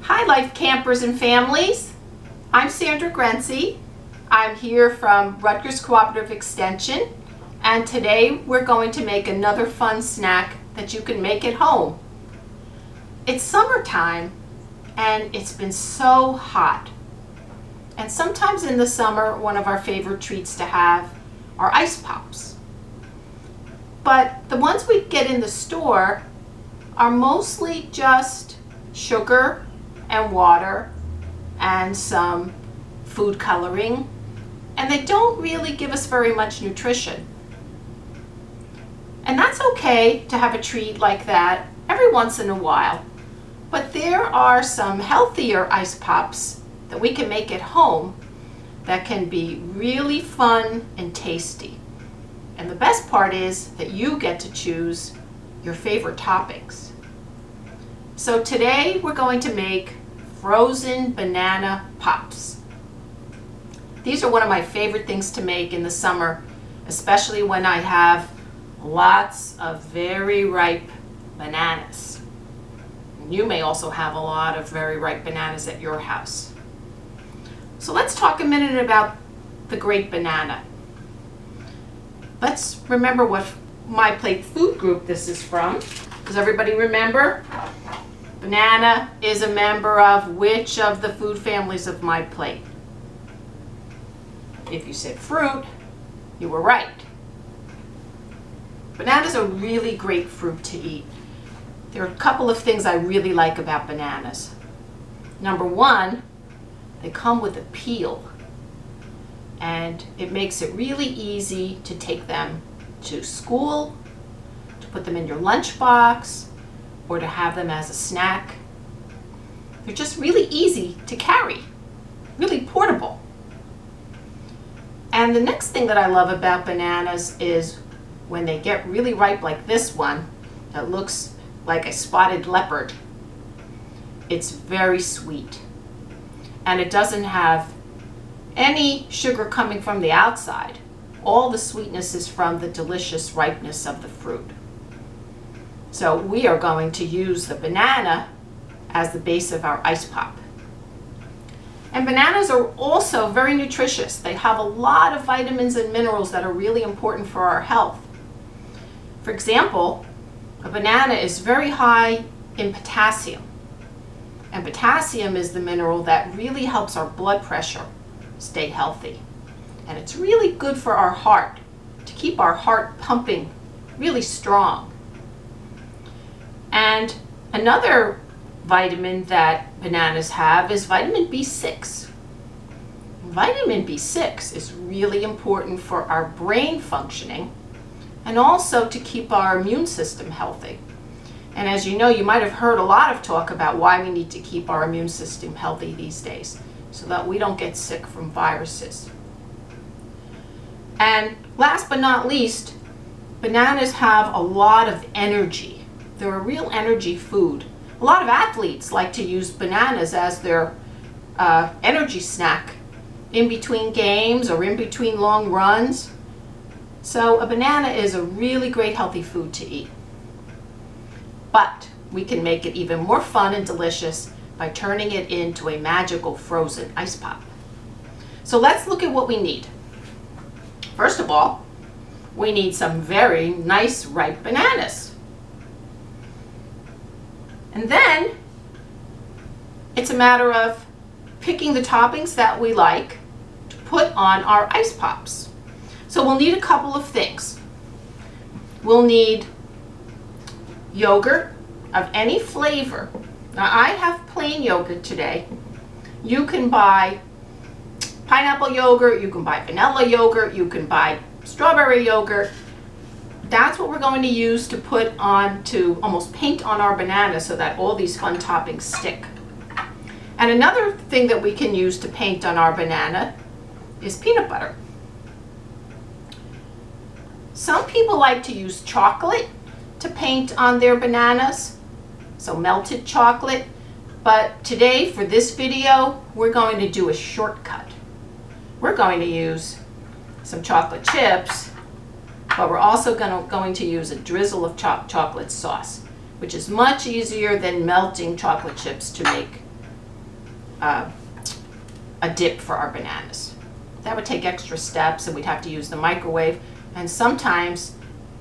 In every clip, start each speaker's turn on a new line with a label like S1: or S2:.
S1: Hi, Life Campers and families. I'm Sandra Grenzi. I'm here from Rutgers Cooperative Extension, and today we're going to make another fun snack that you can make at home. It's summertime and it's been so hot. And sometimes in the summer, one of our favorite treats to have are ice pops. But the ones we get in the store are mostly just sugar and water and some food coloring, and they don't really give us very much nutrition. And that's okay to have a treat like that every once in a while, but there are some healthier ice pops that we can make at home that can be really fun and tasty. And the best part is that you get to choose your favorite toppings. So today we're going to make frozen banana pops. These are one of my favorite things to make in the summer, especially when I have lots of very ripe bananas. You may also have a lot of very ripe bananas at your house. So let's talk a minute about the great banana. Let's remember what My Plate food group this is from. Does everybody remember? Banana is a member of which of the food families of My Plate? If you said fruit, you were right. Bananas are really great fruit to eat. There are a couple of things I really like about bananas. Number one, they come with a peel, and it makes it really easy to take them to school, to put them in your lunchbox, or to have them as a snack. They're just really easy to carry, really portable. And the next thing that I love about bananas is when they get really ripe like this one that looks like a spotted leopard. It's very sweet, and it doesn't have any sugar coming from the outside. All the sweetness is from the delicious ripeness of the fruit. So we are going to use the banana as the base of our ice pop. And bananas are also very nutritious. They have a lot of vitamins and minerals that are really important for our health. For example, a banana is very high in potassium. And potassium is the mineral that really helps our blood pressure stay healthy. And it's really good for our heart, to keep our heart pumping really strong. And another vitamin that bananas have is vitamin B6. Vitamin B6 is really important for our brain functioning and also to keep our immune system healthy. And as you know, you might have heard a lot of talk about why we need to keep our immune system healthy these days, so that we don't get sick from viruses. And last but not least, bananas have a lot of energy. They're a real energy food. A lot of athletes like to use bananas as their energy snack in between games or in between long runs. So a banana is a really great healthy food to eat. But we can make it even more fun and delicious by turning it into a magical frozen ice pop. So let's look at what we need. First of all, we need some very nice ripe bananas. And then it's a matter of picking the toppings that we like to put on our ice pops. So we'll need a couple of things. We'll need yogurt of any flavor. Now I have plain yogurt today. You can buy pineapple yogurt, you can buy vanilla yogurt, you can buy strawberry yogurt. That's what we're going to use to put on, to almost paint on our banana so that all these fun toppings stick. And another thing that we can use to paint on our banana is peanut butter. Some people like to use chocolate to paint on their bananas, so melted chocolate. But today, for this video, we're going to do a shortcut. We're going to use some chocolate chips, but we're also going to use a drizzle of chocolate sauce, which is much easier than melting chocolate chips to make a dip for our bananas. That would take extra steps and we'd have to use the microwave. And sometimes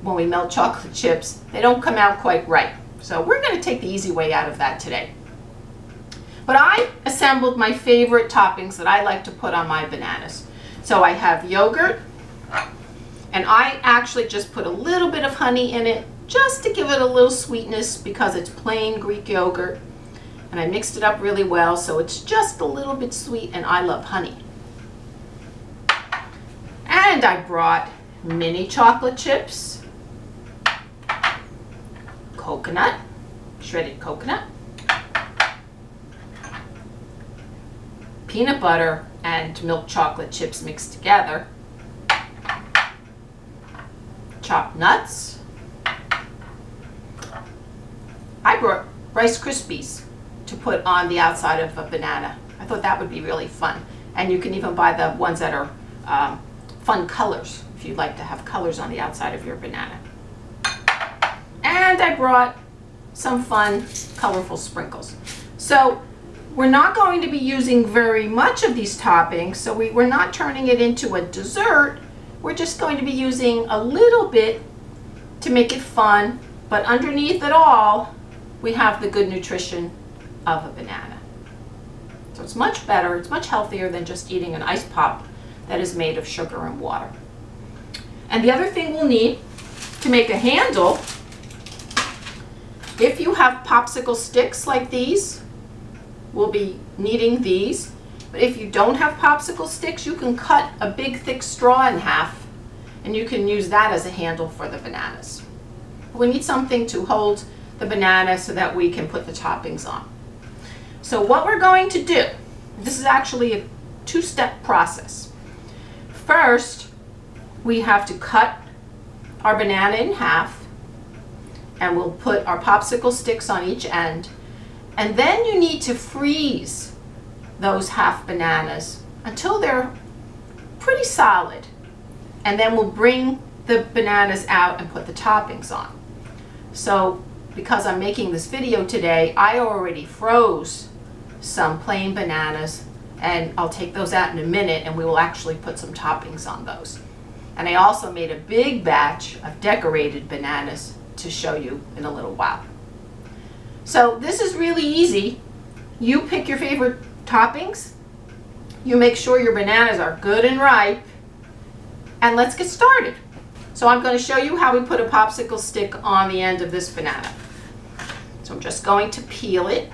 S1: when we melt chocolate chips, they don't come out quite right. So we're going to take the easy way out of that today. But I assembled my favorite toppings that I like to put on my bananas. So I have yogurt, and I actually just put a little bit of honey in it just to give it a little sweetness because it's plain Greek yogurt. And I mixed it up really well so it's just a little bit sweet, and I love honey. And I brought mini chocolate chips, coconut, shredded coconut, peanut butter and milk chocolate chips mixed together, chopped nuts. I brought Rice Krispies to put on the outside of a banana. I thought that would be really fun. And you can even buy the ones that are fun colors if you'd like to have colors on the outside of your banana. And I brought some fun, colorful sprinkles. So we're not going to be using very much of these toppings, so we're not turning it into a dessert. We're just going to be using a little bit to make it fun, but underneath it all, we have the good nutrition of a banana. So it's much better, it's much healthier than just eating an ice pop that is made of sugar and water. And the other thing we'll need to make a handle, if you have popsicle sticks like these, we'll be needing these. But if you don't have popsicle sticks, you can cut a big thick straw in half and you can use that as a handle for the bananas. We need something to hold the banana so that we can put the toppings on. So what we're going to do, this is actually a two-step process. First, we have to cut our banana in half, and we'll put our popsicle sticks on each end. And then you need to freeze those half bananas until they're pretty solid. And then we'll bring the bananas out and put the toppings on. So because I'm making this video today, I already froze some plain bananas, and I'll take those out in a minute and we will actually put some toppings on those. And I also made a big batch of decorated bananas to show you in a little while. So this is really easy. You pick your favorite toppings, you make sure your bananas are good and ripe, and let's get started. So I'm going to show you how we put a popsicle stick on the end of this banana. So I'm just going to peel it,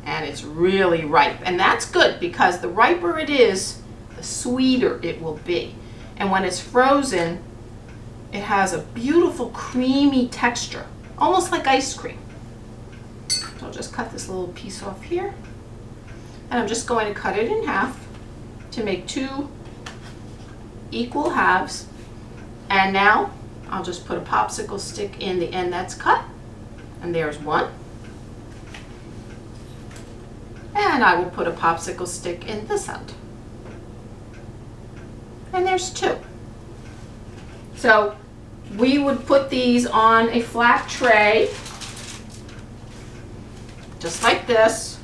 S1: and it's really ripe, and that's good because the riper it is, the sweeter it will be. And when it's frozen, it has a beautiful creamy texture, almost like ice cream. So I'll just cut this little piece off here, and I'm just going to cut it in half to make two equal halves. And now I'll just put a popsicle stick in the end that's cut, and there's one. And I will put a popsicle stick in this end. And there's two. So we would put these on a flat tray, just like this.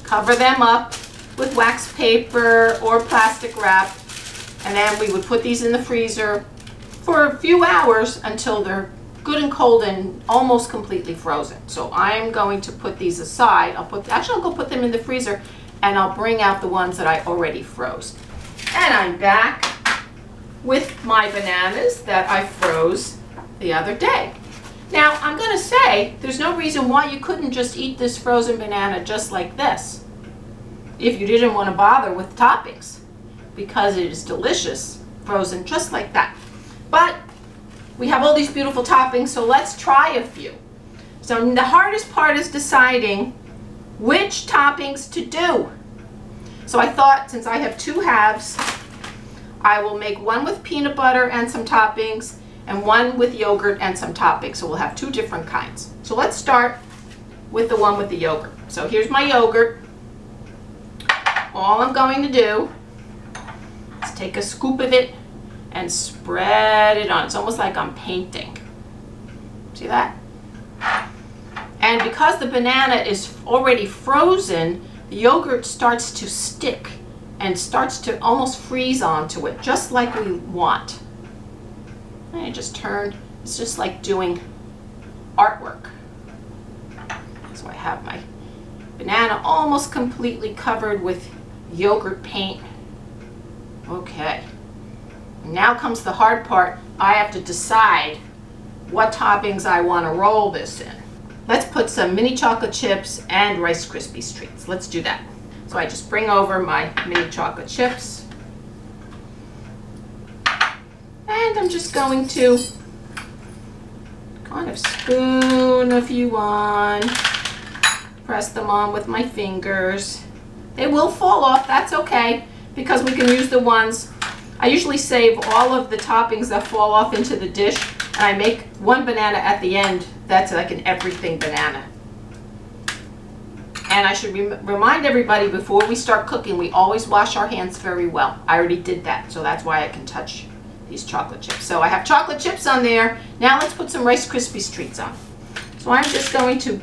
S1: Cover them up with wax paper or plastic wrap, and then we would put these in the freezer for a few hours until they're good and cold and almost completely frozen. So I'm going to put these aside. I'll go put them in the freezer, and I'll bring out the ones that I already froze. And I'm back with my bananas that I froze the other day. Now I'm going to say there's no reason why you couldn't just eat this frozen banana just like this if you didn't want to bother with toppings, because it is delicious frozen just like that. But we have all these beautiful toppings, so let's try a few. So the hardest part is deciding which toppings to do. So I thought, since I have two halves, I will make one with peanut butter and some toppings and one with yogurt and some toppings. So we'll have two different kinds. So let's start with the one with the yogurt. So here's my yogurt. All I'm going to do is take a scoop of it and spread it on. It's almost like I'm painting. See that? And because the banana is already frozen, the yogurt starts to stick and starts to almost freeze onto it, just like we want. And I just turn, it's just like doing artwork. So I have my banana almost completely covered with yogurt paint. Okay, now comes the hard part. I have to decide what toppings I want to roll this in. Let's put some mini chocolate chips and Rice Krispies treats. Let's do that. So I just bring over my mini chocolate chips. And I'm just going to kind of spoon if you want. Press them on with my fingers. They will fall off, that's okay, because we can use the ones. I usually save all of the toppings that fall off into the dish, and I make one banana at the end. That's like an everything banana. And I should remind everybody, before we start cooking, we always wash our hands very well. I already did that, so that's why I can touch these chocolate chips. So I have chocolate chips on there. Now let's put some Rice Krispies treats on. So I'm just going to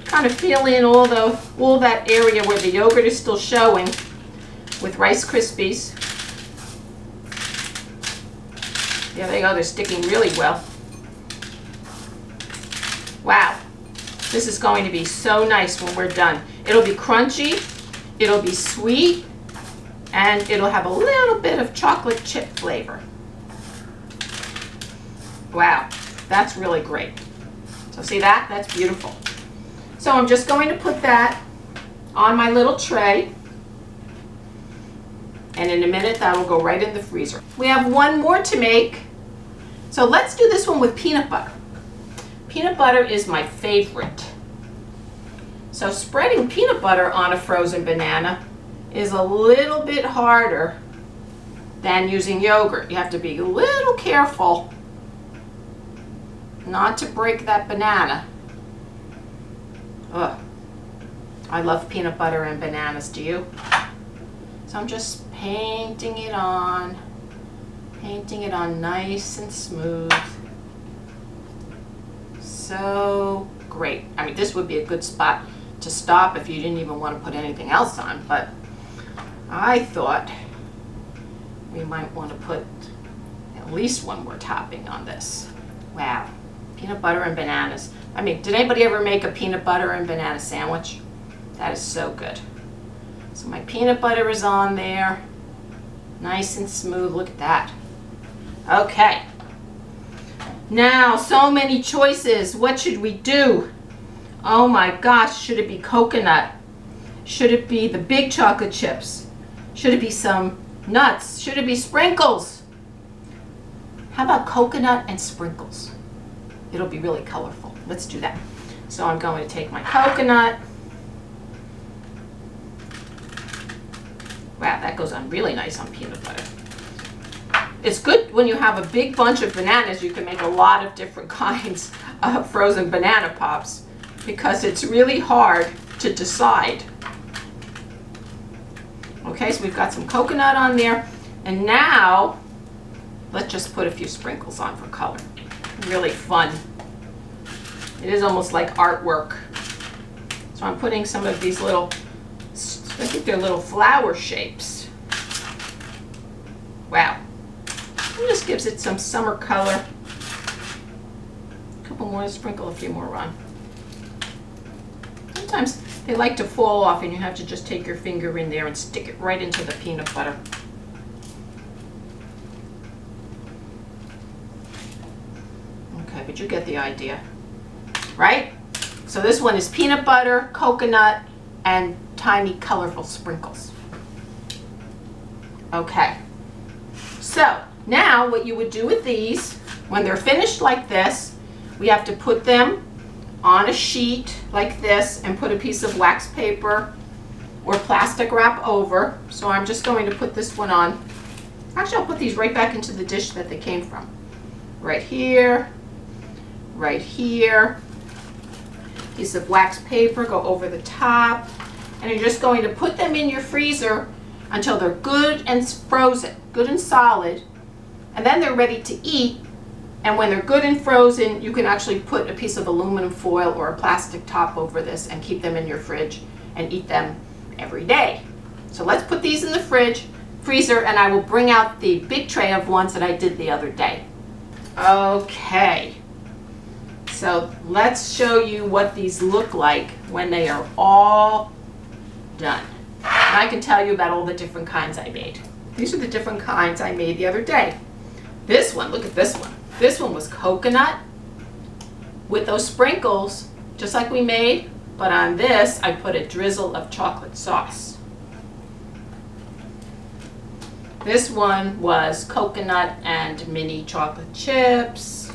S1: kind of fill in all that area where the yogurt is still showing with Rice Krispies. There they go, they're sticking really well. Wow, this is going to be so nice when we're done. It'll be crunchy, it'll be sweet, and it'll have a little bit of chocolate chip flavor. Wow, that's really great. So see that? That's beautiful. So I'm just going to put that on my little tray, and in a minute that will go right in the freezer. We have one more to make, so let's do this one with peanut butter. Peanut butter is my favorite. So spreading peanut butter on a frozen banana is a little bit harder than using yogurt. You have to be a little careful not to break that banana. Ugh. I love peanut butter and bananas, do you? So I'm just painting it on nice and smooth. So great. I mean, this would be a good spot to stop if you didn't even want to put anything else on, but I thought we might want to put at least one more topping on this. Wow, peanut butter and bananas. I mean, did anybody ever make a peanut butter and banana sandwich? That is so good. So my peanut butter is on there, nice and smooth. Look at that. Okay. Now, so many choices. What should we do? Oh my gosh, should it be coconut? Should it be the big chocolate chips? Should it be some nuts? Should it be sprinkles? How about coconut and sprinkles? It'll be really colorful. Let's do that. So I'm going to take my coconut. Wow, that goes on really nice on peanut butter. It's good when you have a big bunch of bananas, you can make a lot of different kinds of frozen banana pops, because it's really hard to decide. Okay, so we've got some coconut on there, and now let's just put a few sprinkles on for color. Really fun. It is almost like artwork. So I'm putting some of these little, I think they're little flower shapes. Wow. It just gives it some summer color. A couple more, sprinkle a few more on. Sometimes they like to fall off and you have to just take your finger in there and stick it right into the peanut butter. Okay, but you get the idea, right? So this one is peanut butter, coconut, and tiny colorful sprinkles. Okay, so now what you would do with these, when they're finished like this, we have to put them on a sheet like this and put a piece of wax paper or plastic wrap over. So I'm just going to put this one on. Actually, I'll put these right back into the dish that they came from. Right here, right here. Piece of wax paper, go over the top, and you're just going to put them in your freezer until they're good and frozen, good and solid, and then they're ready to eat And when they're good and frozen, you can actually put a piece of aluminum foil or a plastic top over this and keep them in your fridge and eat them every day. So let's put these in the freezer, and I will bring out the big tray of ones that I did the other day. Okay, so let's show you what these look like when they are all done. And I can tell you about all the different kinds I made. These are the different kinds I made the other day. This one, look at this one. This one was coconut with those sprinkles, just like we made, but on this I put a drizzle of chocolate sauce. This one was coconut and mini chocolate chips.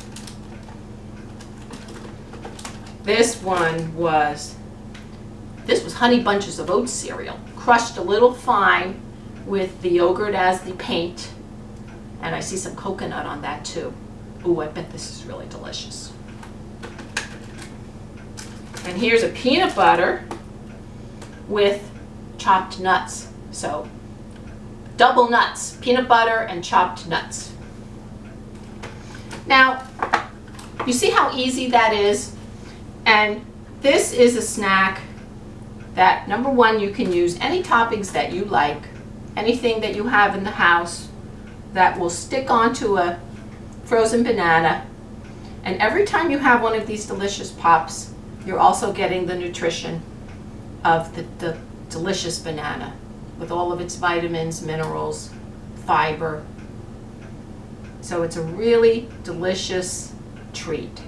S1: This was honey bunches of oat cereal, crushed a little fine with the yogurt as the paint. And I see some coconut on that too. Ooh, I bet this is really delicious. And here's a peanut butter with chopped nuts. So double nuts, peanut butter and chopped nuts. Now, you see how easy that is? And this is a snack that, number one, you can use any toppings that you like, anything that you have in the house that will stick onto a frozen banana. And every time you have one of these delicious pops, you're also getting the nutrition of the delicious banana with all of its vitamins, minerals, fiber. So it's a really delicious treat.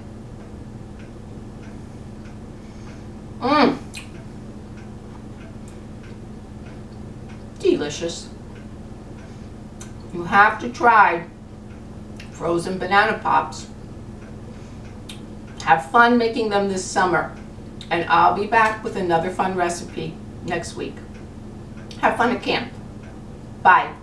S1: Delicious. You have to try frozen banana pops. Have fun making them this summer, and I'll be back with another fun recipe next week. Have fun at camp. Bye.